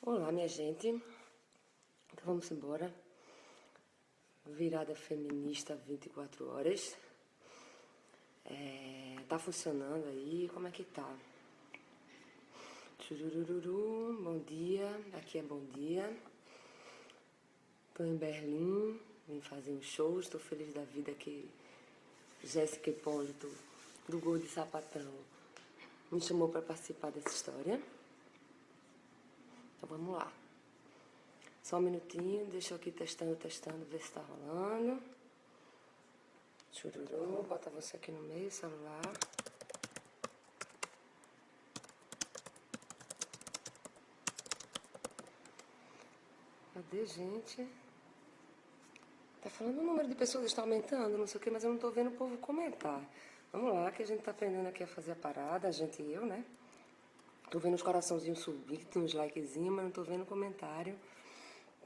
Olá, minha gente. Então vamos embora. Virada feminista 24 horas. Tá funcionando aí? Como é que tá? Churururu, bom dia. Aqui é bom dia. Tô em Berlim, vim fazer um show. Estou feliz da vida que Jéssica Hipólito, do Gol de Sapatão, me chamou para participar dessa história. Então vamos lá. Só um minutinho, deixa eu aqui testando, ver se tá rolando. Chururu, bota você aqui no meio, celular. Cadê, gente? Tá falando o número de pessoas está aumentando, não sei o que, mas eu não tô vendo o povo comentar. Vamos lá, que a gente tá aprendendo aqui a fazer a parada, a gente e eu, né? Tô vendo os coraçãozinhos subir, tem uns likezinhos, mas não tô vendo comentário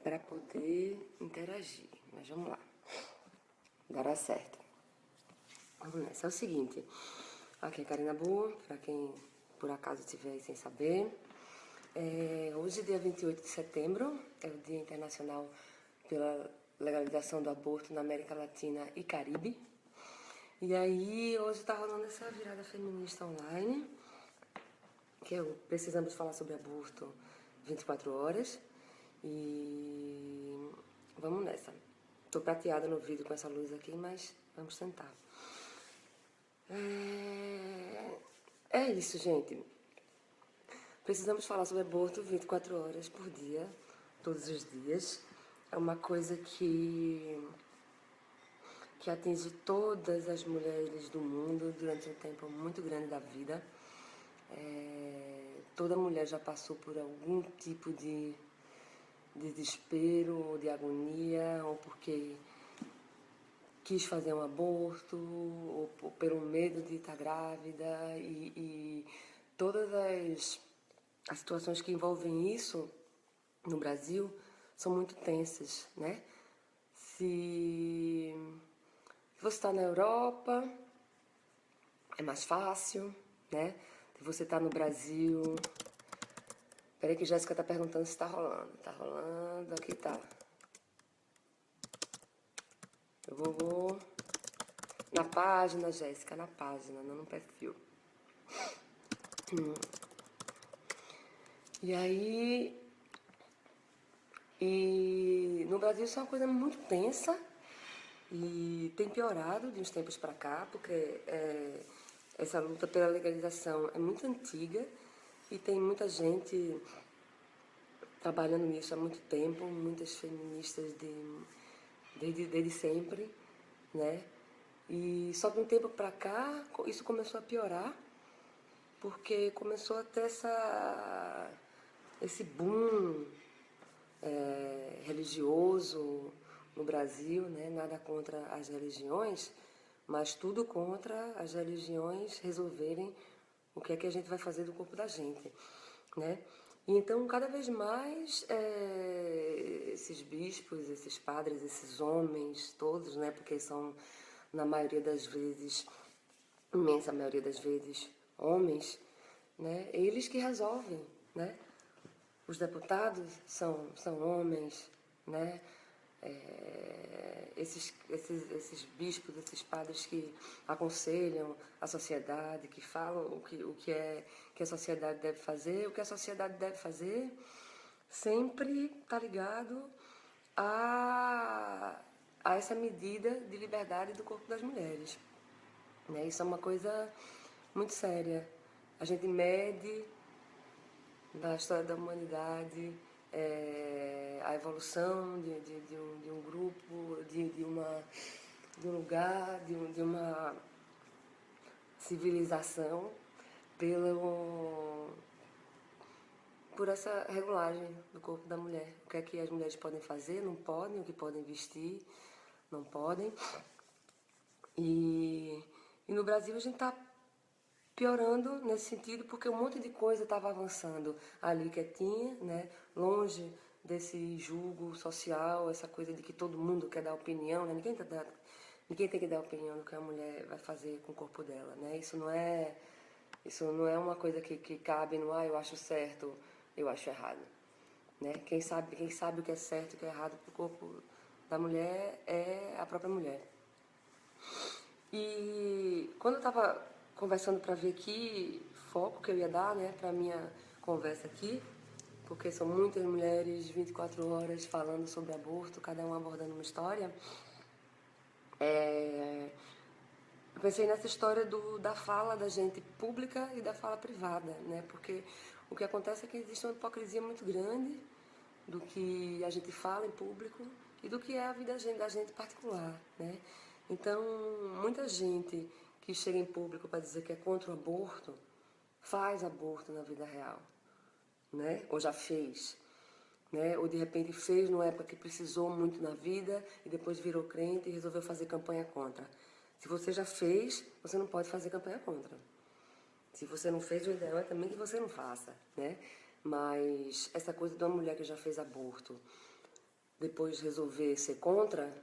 para poder interagir. Mas vamos lá. Dará certo. Vamos nessa. É o seguinte. Aqui é Karina Boa, para quem por acaso estiver aí sem saber. Hoje, dia 28 de setembro, é o Dia Internacional pela Legalização do Aborto na América Latina e Caribe. E aí, hoje está rolando essa virada feminista online, que é o Precisamos Falar sobre Aborto 24 horas. E vamos nessa. Tô prateada no vídeo com essa luz aqui, mas vamos tentar. É isso, gente. Precisamos falar sobre aborto 24 horas por dia, todos os dias. É uma coisa que atinge todas as mulheres do mundo durante um tempo muito grande da vida. Toda mulher já passou por algum tipo de desespero, ou de agonia, ou porque quis fazer um aborto, ou pelo medo de estar grávida, e todas as situações que envolvem isso no Brasil são muito tensas, né? Se você está na Europa, é mais fácil, né? Se você está no Brasil... Peraí que Jéssica tá perguntando se tá rolando. Tá rolando, aqui tá. Eu vou na página, Jéssica, na página, não no perfil. E aí... E no Brasil isso é uma coisa muito tensa e tem piorado de uns tempos para cá, porque essa luta pela legalização é muito antiga e tem muita gente trabalhando nisso há muito tempo, muitas feministas desde sempre, né? E só de um tempo para cá isso começou a piorar, porque começou a ter esse boom religioso no Brasil, né? Nada contra as religiões, mas tudo contra as religiões resolverem o que é que a gente vai fazer do corpo da gente, né? E então, cada vez mais, esses bispos, esses padres, esses homens todos, né? Porque são, na maioria das vezes, imensa maioria das vezes, homens, né? Eles que resolvem, né? Os deputados são homens, né? Esses bispos, esses padres que aconselham a sociedade, que falam o que a sociedade deve fazer, o que a sociedade deve fazer, sempre está ligado a essa medida de liberdade do corpo das mulheres. Né? Isso é uma coisa muito séria. A gente mede da história da humanidade, a evolução de um grupo, de um lugar, de uma civilização por essa regulagem do corpo da mulher. O que é que as mulheres podem fazer, não podem, o que podem vestir, não podem. E no Brasil a gente está piorando nesse sentido, porque um monte de coisa estava avançando ali quietinha, né? Longe desse julgo social, essa coisa de que todo mundo quer dar opinião, né? Ninguém tem que dar opinião do que a mulher vai fazer com o corpo dela, né? Isso não é uma coisa que cabe no eu acho certo, eu acho errado. né? Quem sabe o que é certo e o que é errado pro corpo da mulher é a própria mulher. E quando eu estava conversando para ver que foco que eu ia dar, né, para minha conversa aqui, porque são muitas mulheres 24 horas falando sobre aborto, cada uma abordando uma história, eu pensei nessa história da fala da gente pública e da fala privada, né? Porque o que acontece é que existe uma hipocrisia muito grande do que a gente fala em público e do que é a vida da gente particular, né? Então, muita gente que chega em público para dizer que é contra o aborto, faz aborto na vida real, né? Ou já fez, né? Ou de repente fez numa época que precisou muito na vida e depois virou crente e resolveu fazer campanha contra. Se você já fez, você não pode fazer campanha contra. Se você não fez, o ideal é também que você não faça, né? Mas essa coisa de uma mulher que já fez aborto, depois resolver ser contra,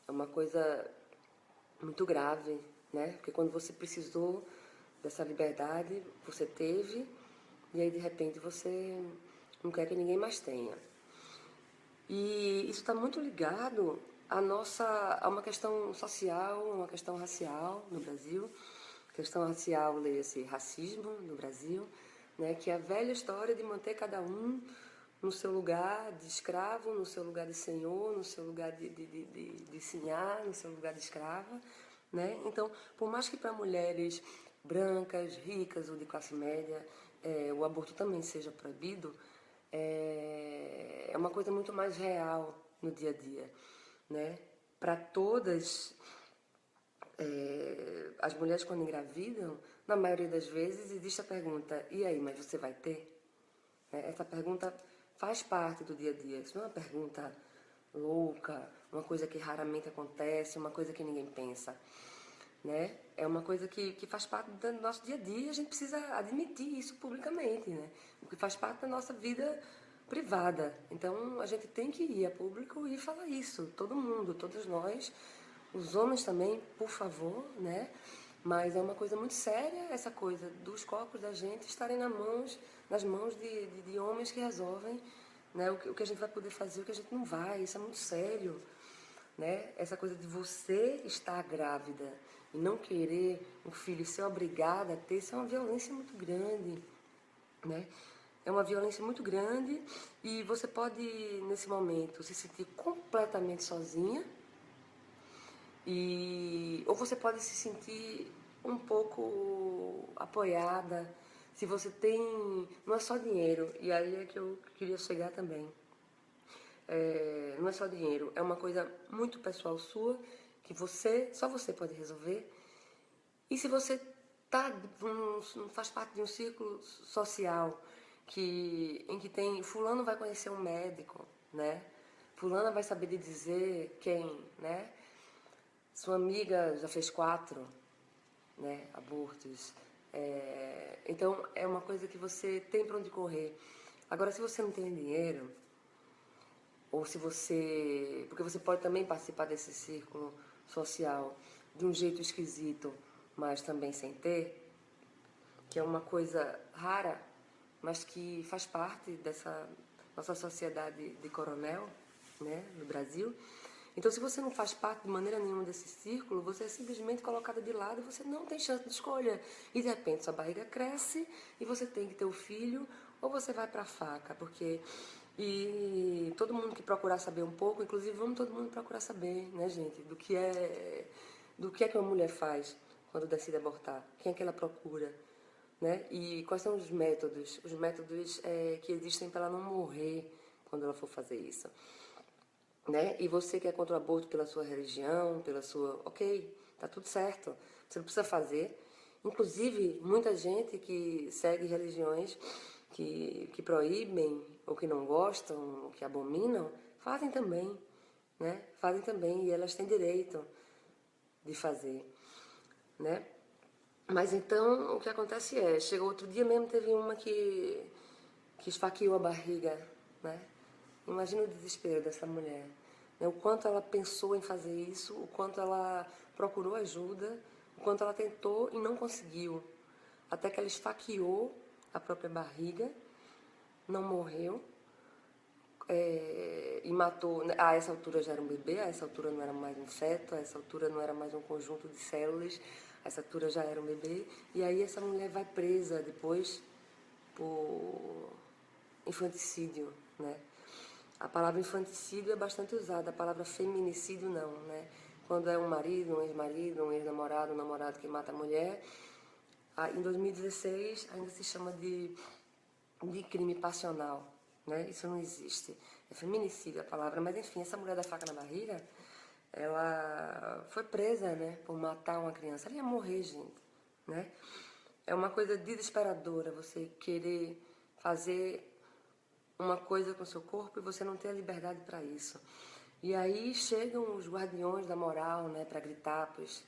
é uma coisa muito grave, né? Porque quando você precisou dessa liberdade, você teve, e aí de repente você não quer que ninguém mais tenha. E isso está muito ligado a uma questão social, uma questão racial no Brasil. Questão racial, leia-se racismo no Brasil, né? Que é a velha história de manter cada um no seu lugar de escravo, no seu lugar de senhor, no seu lugar de sinhá, no seu lugar de escrava, né? Então, por mais que para mulheres brancas, ricas ou de classe média, o aborto também seja proibido, é uma coisa muito mais real no dia a dia, né? Para todas as mulheres quando engravidam, na maioria das vezes existe a pergunta, e aí, mas você vai ter? Essa pergunta faz parte do dia a dia, isso não é uma pergunta louca, uma coisa que raramente acontece, uma coisa que ninguém pensa, né? É uma coisa que faz parte do nosso dia a dia e a gente precisa admitir isso publicamente, né? O que faz parte da nossa vida privada. Então a gente tem que ir a público e falar isso, todo mundo, todos nós, os homens também, por favor, né? Mas é uma coisa muito séria essa coisa dos corpos da gente estarem nas mãos de homens que resolvem, né? O que a gente vai poder fazer, o que a gente não vai, isso é muito sério, né? Essa coisa de você estar grávida e não querer um filho e ser obrigada a ter, isso é uma violência muito grande, né? É uma violência muito grande e você pode, nesse momento, se sentir completamente sozinha ou você pode se sentir um pouco apoiada, se você tem, não é só dinheiro, e aí é que eu queria chegar também. Não é só dinheiro, é uma coisa muito pessoal sua, que só você pode resolver. E se você faz parte de um círculo social em que tem, fulano vai conhecer um médico, né? Fulana vai saber lhe dizer quem, né? Sua amiga já fez 4, né, abortos. Então é uma coisa que você tem para onde correr. Agora, se você não tem dinheiro, ou se você. Porque você pode também participar desse círculo social de um jeito esquisito, mas também sem ter, que é uma coisa rara, mas que faz parte dessa nossa sociedade de coronel, né, no Brasil. Então, se você não faz parte de maneira nenhuma desse círculo, você é simplesmente colocada de lado e você não tem chance de escolha. E de repente sua barriga cresce e você tem que ter o filho, ou você vai para a faca, porque e todo mundo que procurar saber um pouco, inclusive vamos todo mundo procurar saber, né, gente, do que uma mulher faz quando decide abortar, quem é que ela procura, né? E quais são os métodos que existem para ela não morrer quando ela for fazer isso. Né? E você que é contra o aborto pela sua religião, pela sua... Ok, tá tudo certo. Você não precisa fazer. Inclusive, muita gente que segue religiões que proíbem, ou que não gostam, ou que abominam, fazem também. Né? Fazem também, e elas têm direito de fazer. Né? Mas então, o que acontece chegou outro dia mesmo, teve uma que esfaqueou a barriga, né? Imagina o desespero dessa mulher, né? O quanto ela pensou em fazer isso, o quanto ela procurou ajuda, o quanto ela tentou e não conseguiu. Até que ela esfaqueou a própria barriga, não morreu, e matou, a essa altura já era um bebê, a essa altura não era mais um feto, a essa altura não era mais um conjunto de células, a essa altura já era um bebê, e aí essa mulher vai presa depois por infanticídio, né? A palavra infanticídio é bastante usada, a palavra feminicídio não, né? Quando é um marido, um ex-marido, um ex-namorado, um namorado que mata a mulher, em 2016 ainda se chama de crime passional, né? Isso não existe. É feminicídio a palavra, mas enfim, essa mulher da faca na barriga, ela foi presa, né, por matar uma criança. Ela ia morrer, gente, né? É uma coisa desesperadora você querer fazer uma coisa com o seu corpo e você não ter a liberdade para isso. E aí chegam os guardiões da moral, né, para gritar para os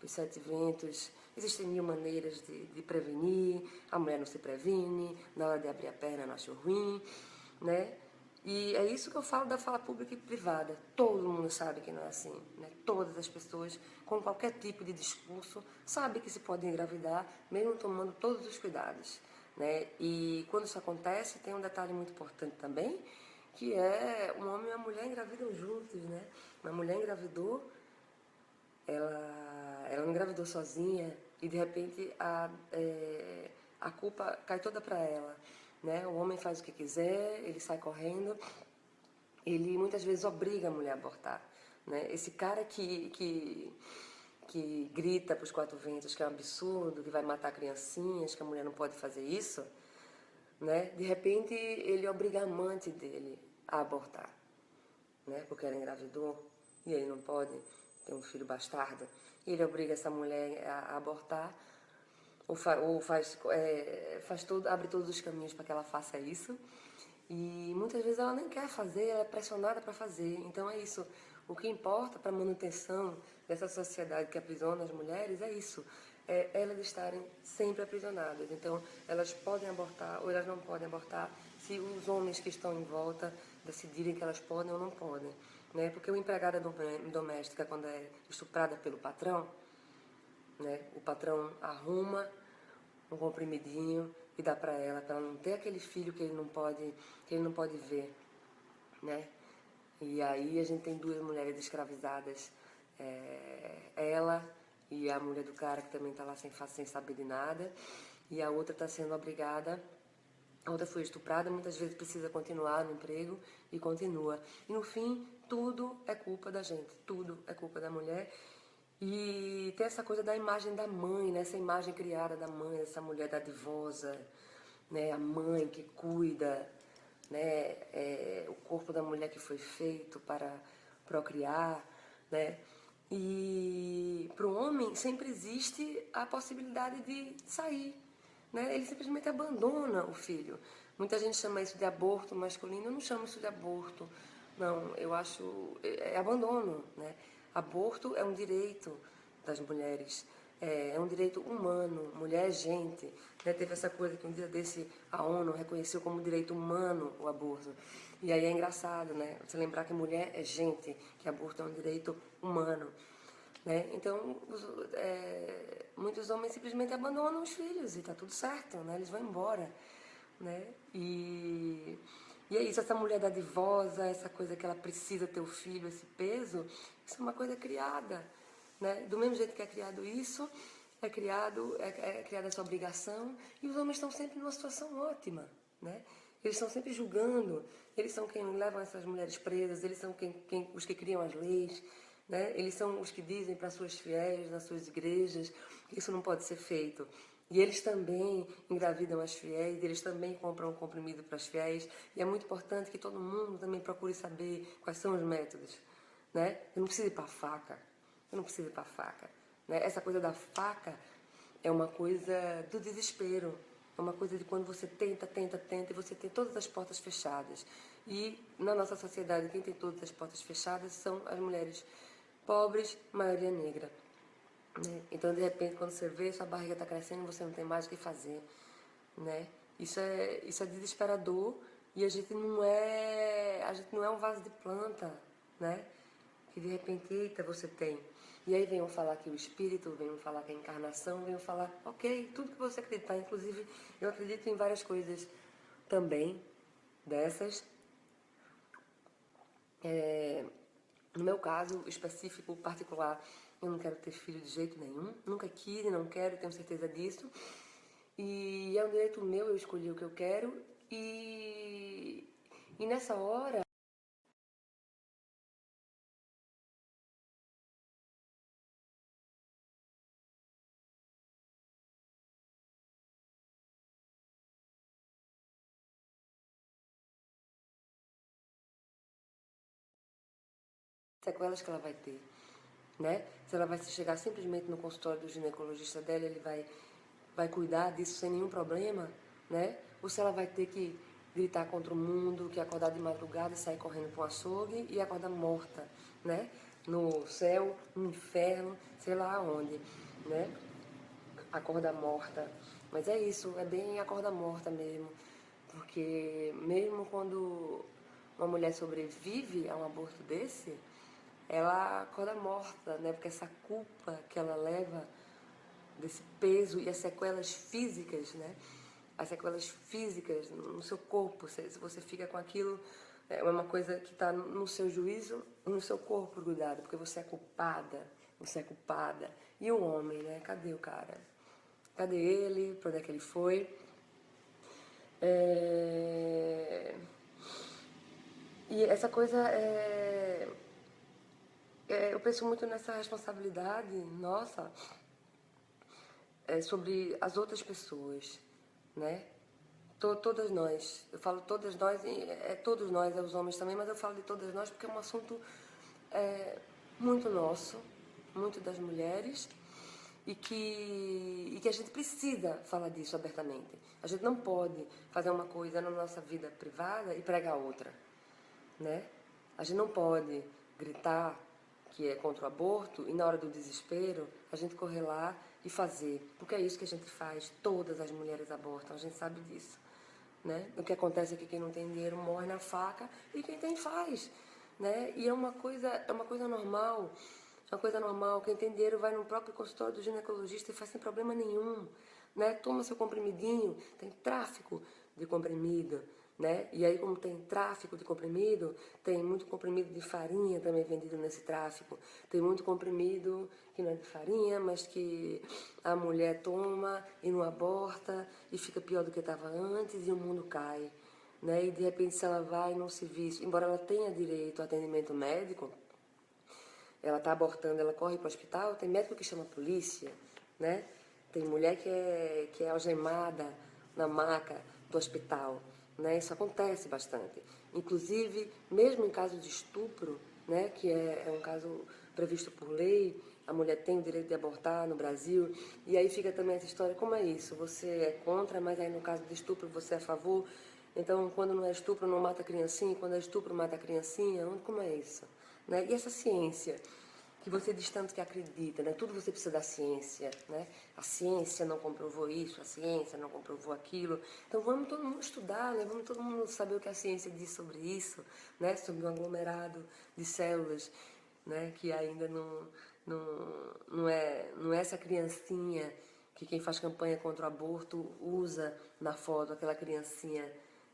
sete ventos. Existem mil maneiras de prevenir, a mulher não se previne, na hora de abrir a perna não acho ruim, né? E é isso que eu falo da fala pública e privada. Todo mundo sabe que não é assim, né? Todas as pessoas, com qualquer tipo de discurso, sabem que se pode engravidar, mesmo tomando todos os cuidados, né? E quando isso acontece, tem um detalhe muito importante também, que é um homem e uma mulher engravidam juntos, né? Uma mulher engravidou, ela não engravidou sozinha e de repente a culpa cai toda para ela, né? O homem faz o que quiser, ele sai correndo, ele muitas vezes obriga a mulher a abortar, né? Esse cara que grita para os quatro ventos que é um absurdo, que vai matar criancinhas, que a mulher não pode fazer isso, né? De repente ele obriga a amante dele a abortar, né? Porque ela engravidou e ele não pode ter um filho bastardo. E ele obriga essa mulher a abortar ou abre todos os caminhos para que ela faça isso. E muitas vezes ela nem quer fazer, ela é pressionada para fazer. Então é isso. O que importa para a manutenção dessa sociedade que aprisiona as mulheres é isso. É elas estarem sempre aprisionadas. Então elas podem abortar ou elas não podem abortar se os homens que estão em volta decidirem que elas podem ou não podem. Né? Porque uma empregada doméstica, quando é estuprada pelo patrão, né? O patrão arruma um comprimidinho e dá para ela não ter aquele filho que ele não pode ver, né? E aí a gente tem duas mulheres escravizadas, ela e a mulher do cara que também está lá sem saber de nada, e a outra está sendo obrigada. A outra foi estuprada, muitas vezes precisa continuar no emprego e continua. E no fim, tudo é culpa da gente, tudo é culpa da mulher. E tem essa coisa da imagem da mãe, né? Essa imagem criada da mãe, essa mulher dadivosa, né? A mãe que cuida, né? O corpo da mulher que foi feito para procriar, né? E para o homem sempre existe a possibilidade de sair, né? Ele simplesmente abandona o filho. Muita gente chama isso de aborto masculino, eu não chamo isso de aborto, não, eu acho, é abandono, né? Aborto é um direito das mulheres, é um direito humano, mulher é gente, né? Teve essa coisa que um dia desse a ONU reconheceu como direito humano o aborto, e aí é engraçado, né? Você lembrar que mulher é gente, que aborto é um direito humano, né? Então, muitos homens simplesmente abandonam os filhos e está tudo certo, né? Eles vão embora, né? E é isso, essa mulher dadivosa, essa coisa que ela precisa ter o filho, esse peso, isso é uma coisa criada, né? Do mesmo jeito que é criado isso, é criada essa obrigação, e os homens estão sempre numa situação ótima, né? Eles estão sempre julgando, eles são quem levam essas mulheres presas, eles são os que criam as leis, né? Eles são os que dizem para suas fiéis, nas suas igrejas, que isso não pode ser feito. E eles também engravidam as fiéis, eles também compram um comprimido para as fiéis. E é muito importante que todo mundo também procure saber quais são os métodos, né? Eu não preciso ir para a faca, eu não preciso ir para a faca, né? Essa coisa da faca é uma coisa do desespero. É uma coisa de quando você tenta e você tem todas as portas fechadas. E na nossa sociedade, quem tem todas as portas fechadas são as mulheres pobres, maioria negra, né? Então, de repente, quando você vê, sua barriga está crescendo, você não tem mais o que fazer, né? Isso é desesperador e a gente não é um vaso de planta, né? Que de repente, eita, você tem. E aí venham falar que o espírito, venham falar que a encarnação, venham falar, ok, tudo que você acreditar. Inclusive, eu acredito em várias coisas também dessas, No meu caso específico, particular, eu não quero ter filho de jeito nenhum. Nunca quis, não quero, tenho certeza disso. E é um direito meu, eu escolhi o que eu quero. E nessa hora, sequelas que ela vai ter, né? Se ela vai chegar simplesmente no consultório do ginecologista dela, ele vai cuidar disso sem nenhum problema, né? Ou se ela vai ter que gritar contra o mundo, que acordar de madrugada e sair correndo para um açougue e acordar morta, né? No céu, no inferno, sei lá onde, né? Acorda morta. Mas é isso, é bem acorda morta mesmo. Porque mesmo quando uma mulher sobrevive a um aborto desse, ela acorda morta, né? Porque essa culpa que ela leva desse peso e as sequelas físicas, né? As sequelas físicas no seu corpo, se você fica com aquilo, é uma coisa que está no seu juízo e no seu corpo grudado, porque você é culpada. E o homem, né? Cadê o cara? Cadê ele? Para onde é que ele foi? E essa coisa eu penso muito nessa responsabilidade nossa sobre as outras pessoas, né? Todas nós, eu falo todas nós, todos nós, os homens também, mas eu falo de todas nós porque é um assunto muito nosso, muito das mulheres, e que a gente precisa falar disso abertamente. A gente não pode fazer uma coisa na nossa vida privada e pregar outra, né? A gente não pode gritar que é contra o aborto e na hora do desespero a gente correr lá e fazer, porque é isso que a gente faz. Todas as mulheres abortam, a gente sabe disso, né? O que acontece é que quem não tem dinheiro morre na faca e quem tem faz, né? E é uma coisa normal. É uma coisa normal. Quem tem dinheiro vai no próprio consultório do ginecologista e faz sem problema nenhum, né? Toma seu comprimidinho, tem tráfico de comprimido, né? E aí, como tem tráfico de comprimido, tem muito comprimido de farinha também vendido nesse tráfico. Tem muito comprimido que não é de farinha, mas que a mulher toma e não aborta e fica pior do que estava antes e o mundo cai, né? E de repente, se ela vai e não se vê, embora ela tenha direito ao atendimento médico, ela está abortando, ela corre para o hospital, tem médico que chama a polícia, né? Tem mulher que é algemada na maca do hospital, né? Isso acontece bastante. Inclusive, mesmo em caso de estupro, né? Que é um caso previsto por lei, a mulher tem o direito de abortar no Brasil, e aí fica também essa história, como é isso? Você é contra, mas aí no caso de estupro você é a favor, então quando não é estupro não mata a criancinha, quando é estupro mata a criancinha, como é isso? Né? E essa ciência que você diz tanto que acredita, né? Tudo você precisa da ciência, né? A ciência não comprovou isso, a ciência não comprovou aquilo. Então vamos todo mundo estudar, né? Vamos todo mundo saber o que a ciência diz sobre isso, né? Sobre um aglomerado de células, né? Que ainda não é essa criancinha que quem faz campanha contra o aborto usa na foto, aquela criancinha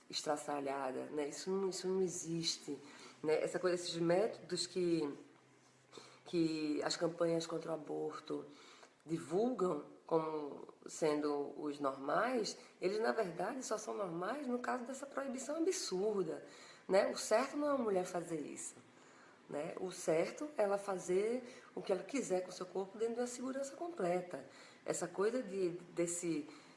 estraçalhada, né? Isso não existe, né? Essa coisa, esses métodos que as campanhas contra o aborto divulgam como sendo os normais, eles na verdade só são normais no caso dessa proibição absurda, né? O certo não é uma mulher fazer isso, né? O certo é ela fazer o que ela quiser com o seu corpo dentro de uma segurança completa. Essa coisa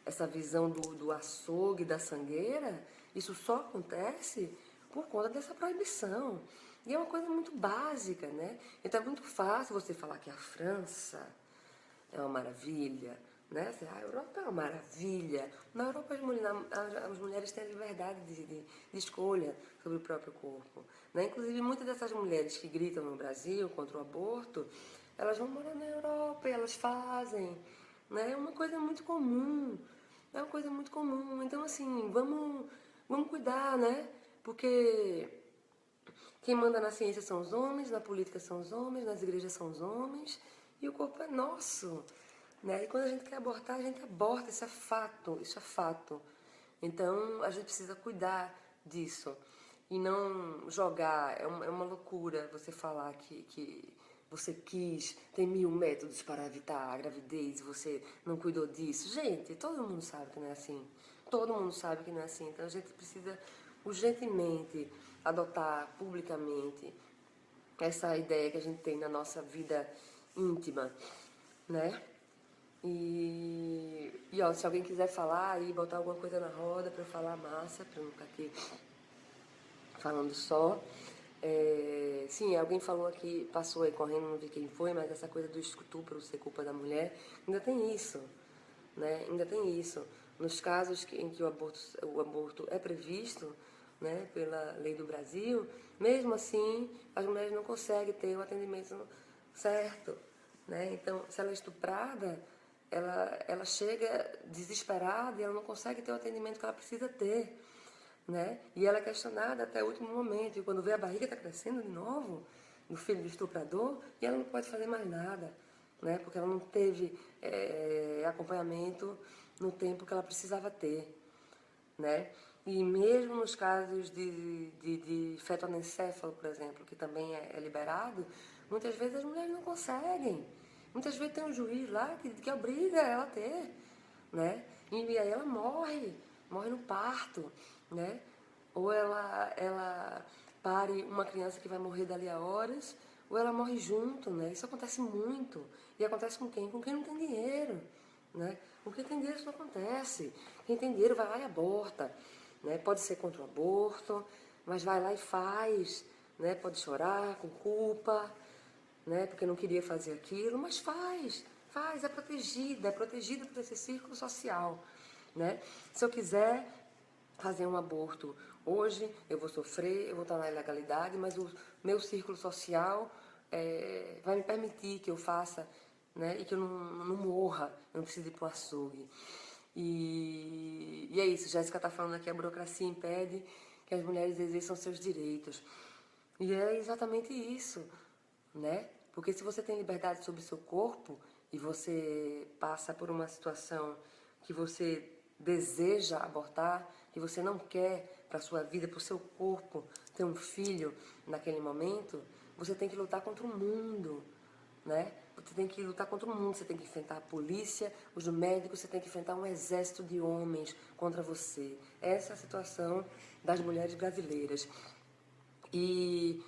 essa visão do açougue, da sangueira, isso só acontece por conta dessa proibição. E é uma coisa muito básica, né? Então é muito fácil você falar que a França é uma maravilha, né? A Europa é uma maravilha. Na Europa as mulheres têm a liberdade de escolha sobre o próprio corpo, né? Inclusive muitas dessas mulheres que gritam no Brasil contra o aborto, elas vão morar na Europa e elas fazem, né? É uma coisa muito comum, é uma coisa muito comum. Então assim, vamos cuidar, né? Porque quem manda na ciência são os homens, na política são os homens, nas igrejas são os homens, e o corpo é nosso, né? E quando a gente quer abortar, a gente aborta, isso é fato, isso é fato. Então, a gente precisa cuidar disso. e não jogar. É uma loucura você falar que você quis, tem 1000 métodos para evitar a gravidez e você não cuidou disso. Gente, todo mundo sabe que não é assim. Todo mundo sabe que não é assim. Então a gente precisa urgentemente adotar publicamente essa ideia que a gente tem na nossa vida íntima, né? E ó, se alguém quiser falar e botar alguma coisa na roda para eu falar massa, para eu não ficar aqui falando só. Sim, alguém falou aqui, passou aí correndo, não vi quem foi, mas essa coisa do estupro ser culpa da mulher, ainda tem isso, né? Ainda tem isso. Nos casos em que o aborto é previsto, né, pela lei do Brasil, mesmo assim, as mulheres não conseguem ter o atendimento certo, né? Então, se ela é estuprada, ela chega desesperada e ela não consegue ter o atendimento que ela precisa ter, né? E ela é questionada até o último momento. E quando vê a barriga está crescendo de novo, do filho do estuprador, e ela não pode fazer mais nada, né? Porque ela não teve acompanhamento no tempo que ela precisava ter, né? E mesmo nos casos de feto anencéfalo, por exemplo, que também é liberado, muitas vezes as mulheres não conseguem. Muitas vezes tem um juiz lá que obriga ela a ter, né? E aí ela morre no parto, né? Ou ela pare uma criança que vai morrer dali a horas, ou ela morre junto, né? Isso acontece muito. E acontece com quem? Com quem não tem dinheiro, né? Com quem tem dinheiro isso não acontece. Quem tem dinheiro vai lá e aborta, né? Pode ser contra o aborto, mas vai lá e faz, né? Pode chorar com culpa, né? Porque não queria fazer aquilo, mas faz, é protegida por esse círculo social, né? Se eu quiser fazer um aborto hoje, eu vou sofrer, eu vou estar na ilegalidade, mas o meu círculo social vai me permitir que eu faça, né? E que eu não morra, eu não preciso ir para o açougue. E é isso, Jéssica está falando aqui, a burocracia impede que as mulheres exerçam seus direitos. E é exatamente isso, né? Porque se você tem liberdade sobre o seu corpo e você passa por uma situação que você deseja abortar, que você não quer para sua vida, para o seu corpo, ter um filho naquele momento, você tem que lutar contra o mundo, né? Você tem que lutar contra o mundo, você tem que enfrentar a polícia, os médicos, você tem que enfrentar um exército de homens contra você. Essa é a situação das mulheres brasileiras. E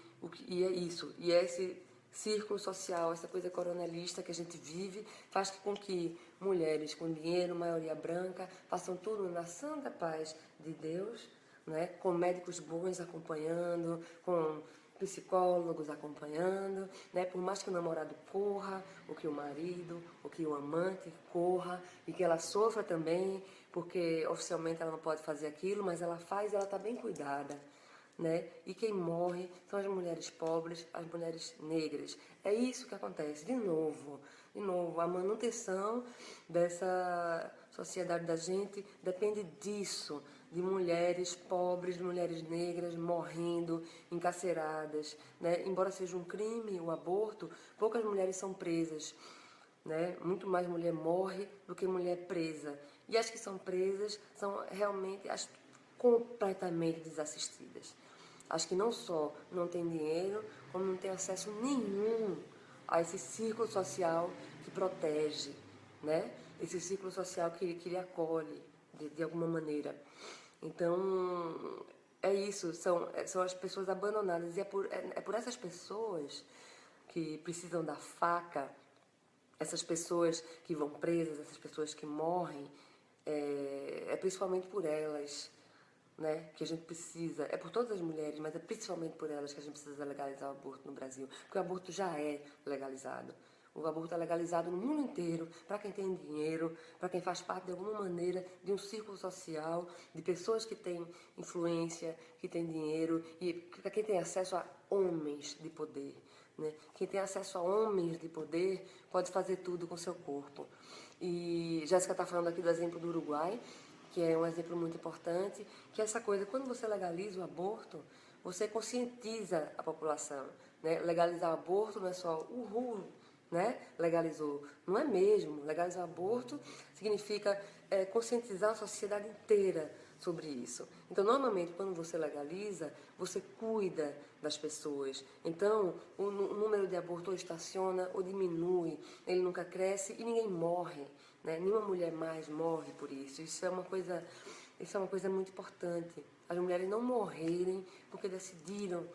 é isso, e é esse círculo social, essa coisa coronelista que a gente vive, faz com que mulheres com dinheiro, maioria branca, façam tudo na santa paz de Deus, né? Com médicos bons acompanhando, com psicólogos acompanhando, né? Por mais que o namorado corra, ou que o marido, ou que o amante corra, e que ela sofra também, porque oficialmente ela não pode fazer aquilo, mas ela faz e ela está bem cuidada, né? E quem morre são as mulheres pobres, as mulheres negras. É isso que acontece. De novo, a manutenção dessa sociedade da gente depende disso, de mulheres pobres, de mulheres negras morrendo, encarceradas, né? Embora seja um crime o aborto, poucas mulheres são presas, né? Muito mais mulher morre do que mulher presa. E as que são presas são realmente as completamente desassistidas. As que não só não têm dinheiro, como não têm acesso nenhum a esse círculo social que protege, né? Esse círculo social que lhe acolhe de alguma maneira. Então, é isso, são as pessoas abandonadas. E é por essas pessoas que precisam da faca, essas pessoas que vão presas, essas pessoas que morrem, é principalmente por elas, né, que a gente precisa, é por todas as mulheres, mas é principalmente por elas que a gente precisa legalizar o aborto no Brasil, porque o aborto já é legalizado. O aborto é legalizado no mundo inteiro, para quem tem dinheiro, para quem faz parte de alguma maneira de um círculo social, de pessoas que têm influência, que têm dinheiro, e para quem tem acesso a homens de poder, né? Quem tem acesso a homens de poder pode fazer tudo com seu corpo. E Jéssica está falando aqui do exemplo do Uruguai, que é um exemplo muito importante, que é essa coisa, quando você legaliza o aborto, você conscientiza a população, né? Legalizar o aborto não é só uhul, né? Legalizou. Não é mesmo. Legalizar o aborto significa conscientizar a sociedade inteira sobre isso. Então, normalmente, quando você legaliza, você cuida das pessoas. Então, o número de abortos ou estaciona ou diminui, ele nunca cresce e ninguém morre, né? Nenhuma mulher mais morre por isso. Isso é uma coisa muito importante. As mulheres não morrerem porque decidiram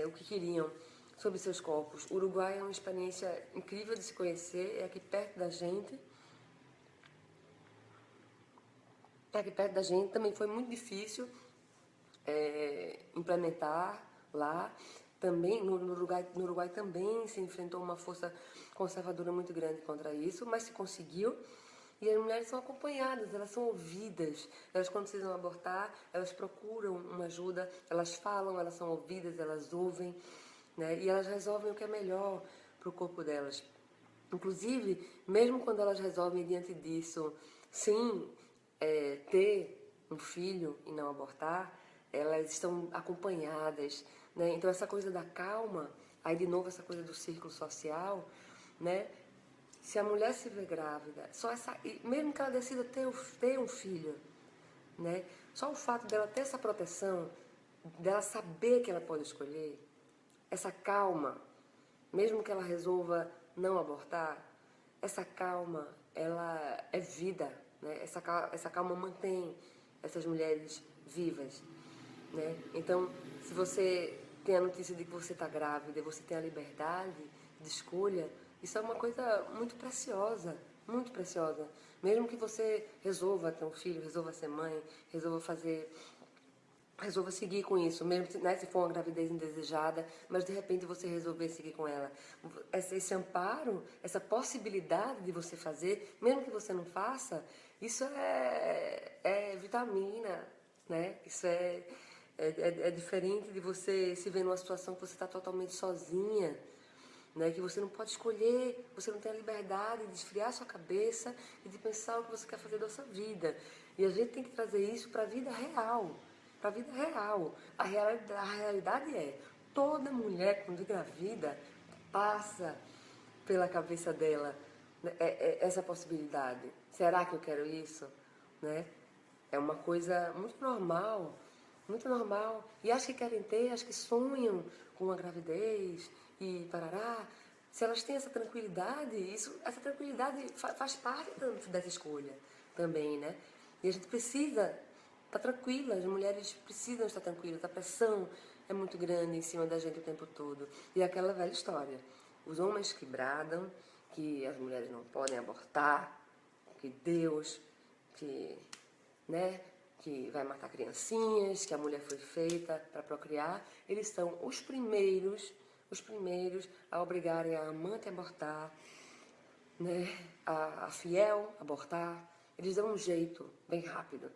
o que queriam sobre seus corpos. O Uruguai é uma experiência incrível de se conhecer, é aqui perto da gente. Aqui perto da gente também foi muito difícil implementar lá. Também no Uruguai também se enfrentou uma força conservadora muito grande contra isso, mas se conseguiu. E as mulheres são acompanhadas, elas são ouvidas. Elas, quando precisam abortar, elas procuram uma ajuda, elas falam, elas são ouvidas, elas ouvem, né? E elas resolvem o que é melhor para o corpo delas. Inclusive, mesmo quando elas resolvem, diante disso, sim, ter um filho e não abortar, elas estão acompanhadas, né? Então, essa coisa da calma, aí de novo essa coisa do círculo social, né? Se a mulher se vê grávida, mesmo que ela decida ter um filho, né? Só o fato dela ter essa proteção, dela saber que ela pode escolher, essa calma, mesmo que ela resolva não abortar, essa calma, ela é vida, né? Essa calma mantém essas mulheres vivas, né? Então, se você tem a notícia de que você está grávida e você tem a liberdade de escolha, isso é uma coisa muito preciosa, muito preciosa. Mesmo que você resolva ter um filho, resolva ser mãe, resolva seguir com isso, mesmo né, se for uma gravidez indesejada, mas de repente você resolver seguir com ela. Esse amparo, essa possibilidade de você fazer, mesmo que você não faça, isso é vitamina, né? Isso é diferente de você se ver numa situação que você está totalmente sozinha, né? Que você não pode escolher, você não tem a liberdade de esfriar sua cabeça e de pensar o que você quer fazer da sua vida. E a gente tem que trazer isso para a vida real. Para a vida real. A realidade é, toda mulher quando engravida passa pela cabeça dela, né, essa possibilidade. Será que eu quero isso? Né? É uma coisa muito normal, muito normal. E as que querem ter, as que sonham com a gravidez e parará, se elas têm essa tranquilidade, essa tranquilidade faz parte dessa escolha também, né? E a gente precisa estar tranquila, as mulheres precisam estar tranquilas, a pressão é muito grande em cima da gente o tempo todo. E aquela velha história, os homens que bradam, que as mulheres não podem abortar, que Deus, né, que vai matar criancinhas, que a mulher foi feita para procriar, eles são os primeiros a obrigarem a amante a abortar, né, a fiel a abortar. Eles dão um jeito bem rápido,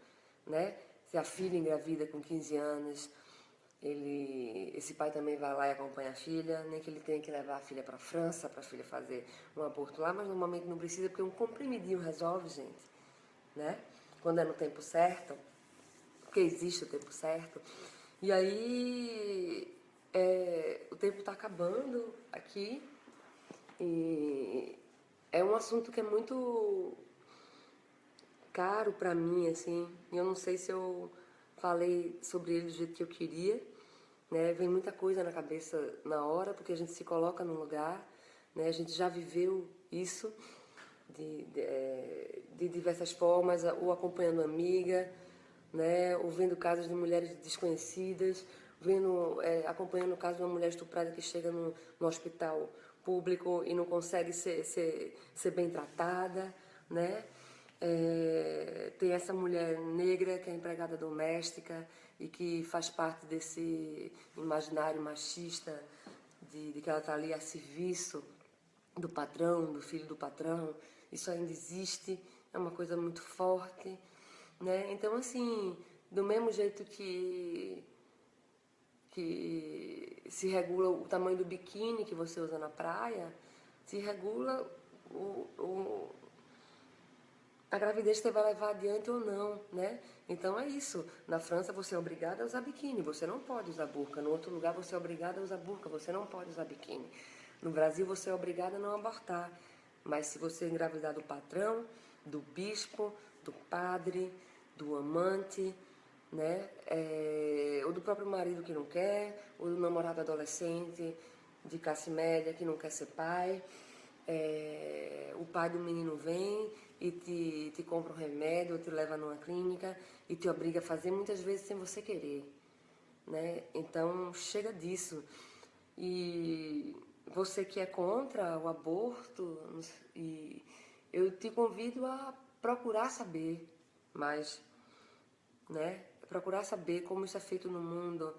né? Se a filha engravida com 15 anos, esse pai também vai lá e acompanha a filha, nem que ele tenha que levar a filha para a França para a filha fazer um aborto lá, mas normalmente não precisa porque um comprimidinho resolve, gente, né? Quando é no tempo certo, porque existe o tempo certo. E aí o tempo está acabando aqui e é um assunto que é muito caro para mim, assim. E eu não sei se eu falei sobre ele do jeito que eu queria, né? Vem muita coisa na cabeça na hora, porque a gente se coloca num lugar, né? A gente já viveu isso de diversas formas, ou acompanhando amiga, né? Ou vendo casos de mulheres desconhecidas, acompanhando o caso de uma mulher estuprada que chega no hospital público e não consegue ser bem tratada, né? Tem essa mulher negra que é empregada doméstica e que faz parte desse imaginário machista de que ela está ali a serviço do patrão, do filho do patrão. Isso ainda existe, é uma coisa muito forte, né? Então, assim, do mesmo jeito que se regula o tamanho do biquíni que você usa na praia, se regula a gravidez que você vai levar adiante ou não, né? Então é isso. Na França você é obrigada a usar biquíni, você não pode usar burca. No outro lugar você é obrigada a usar burca, você não pode usar biquíni. No Brasil você é obrigada a não abortar. Mas se você engravidar do patrão, do bispo, do padre, do amante, né? Ou do próprio marido que não quer, ou do namorado adolescente de classe média que não quer ser pai. O pai do menino vem e te compra um remédio, ou te leva numa clínica e te obriga a fazer muitas vezes sem você querer, né? Então chega disso. E você que é contra o aborto, e eu te convido a procurar saber mais, né? Procurar saber como isso é feito no mundo.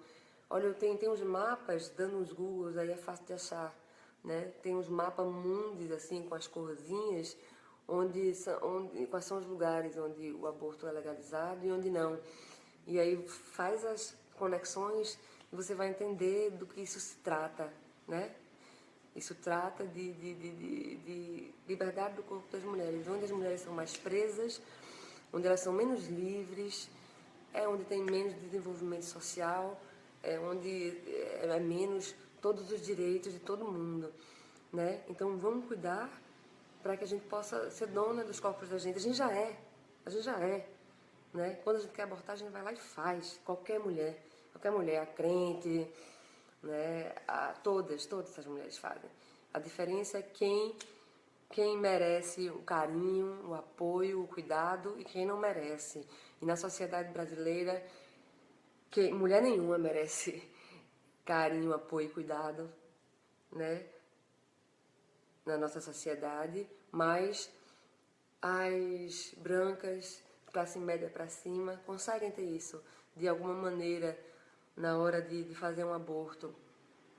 Olha, tem uns mapas, dando uns Googles, aí é fácil de achar, né? Tem uns mapas mundos, assim, com as corzinhas, quais são os lugares onde o aborto é legalizado e onde não. E aí faz as conexões e você vai entender do que isso se trata, né? Isso trata de liberdade do corpo das mulheres, onde as mulheres são mais presas, onde elas são menos livres, onde tem menos desenvolvimento social, onde é menos todos os direitos de todo mundo, né? Então vamos cuidar para que a gente possa ser dona dos corpos da gente. A gente já é, né? Quando a gente quer abortar, a gente vai lá e faz. Qualquer mulher, a crente, né? Todas as mulheres fazem. A diferença é quem merece o carinho, o apoio, o cuidado e quem não merece. E na sociedade brasileira, mulher nenhuma merece carinho, apoio e cuidado, né? Na nossa sociedade, mas as brancas, classe média para cima, conseguem ter isso de alguma maneira na hora de fazer um aborto.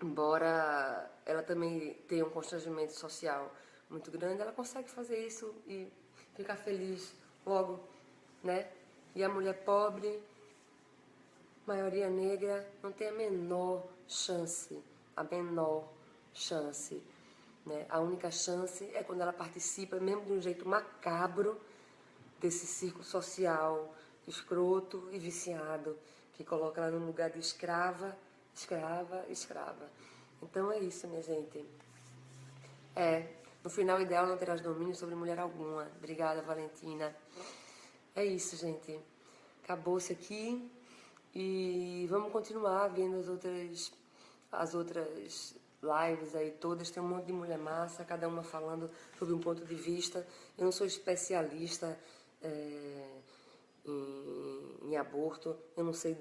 Embora ela também tenha um constrangimento social muito grande, ela consegue fazer isso e ficar feliz logo, né? E a mulher pobre, maioria negra, não tem a menor chance, né? A única chance é quando ela participa, mesmo de um jeito macabro, desse círculo social escroto e viciado, que coloca ela num lugar de escrava, escrava, escrava. Então é isso, minha gente. No final, o ideal não terás domínio sobre mulher alguma. Obrigada, Valentina. É isso, gente. Acabou-se aqui e vamos continuar vendo as outras lives aí todas. Tem um monte de mulher massa, cada uma falando sobre um ponto de vista. Eu não sou especialista em aborto, eu não sei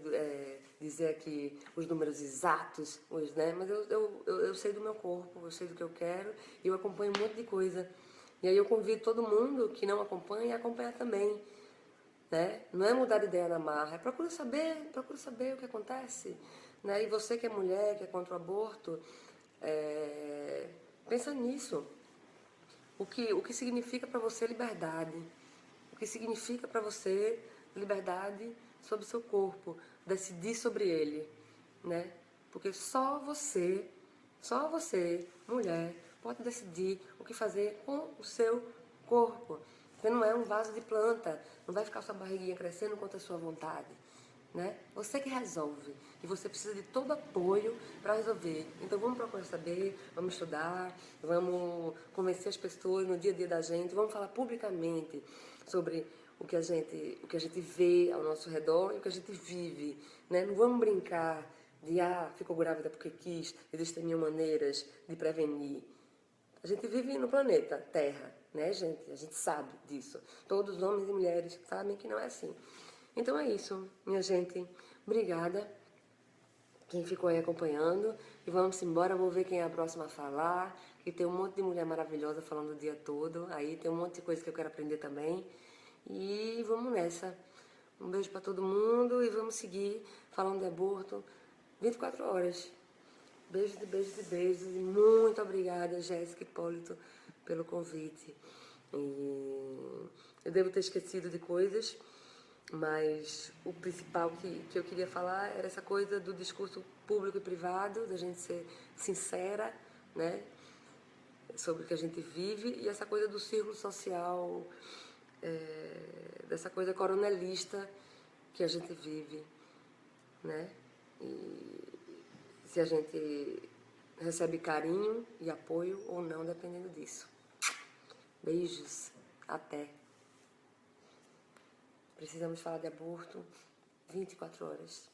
dizer aqui os números exatos, né? Mas eu sei do meu corpo, eu sei do que eu quero e eu acompanho um monte de coisa. E aí eu convido todo mundo que não acompanha a acompanhar também, né? Não é mudar de ideia na marra, é procura saber o que acontece, né? E você que é mulher, que é contra o aborto, pensa nisso. O que significa para você liberdade? O que significa para você liberdade sobre o seu corpo, decidir sobre ele, né? Porque só você, mulher, pode decidir o que fazer com o seu corpo. Você não é um vaso de planta, não vai ficar sua barriguinha crescendo contra a sua vontade, né? Você que resolve e você precisa de todo apoio para resolver. Então vamos procurar saber, vamos estudar, vamos convencer as pessoas no dia a dia da gente, vamos falar publicamente sobre o que a gente vê ao nosso redor e o que a gente vive, né? Não vamos brincar de ficou grávida porque quis, existem mil maneiras de prevenir. A gente vive no planeta Terra, né, gente? A gente sabe disso. Todos os homens e mulheres sabem que não é assim. Então é isso, minha gente. Obrigada quem ficou aí acompanhando. E vamos embora, vou ver quem é a próxima a falar. Que tem um monte de mulher maravilhosa falando o dia todo. Aí tem um monte de coisa que eu quero aprender também. E vamos nessa. Um beijo para todo mundo e vamos seguir falando de aborto 24 horas. Beijos e beijos e beijos. E muito obrigada, Jéssica Hipólito, pelo convite. E eu devo ter esquecido de coisas, mas o principal que eu queria falar era essa coisa do discurso público e privado, da gente ser sincera, né, sobre o que a gente vive, e essa coisa do círculo social, dessa coisa coronelista que a gente vive, né? E se a gente recebe carinho e apoio ou não, dependendo disso. Beijos. Até. Precisamos falar de aborto 24 horas.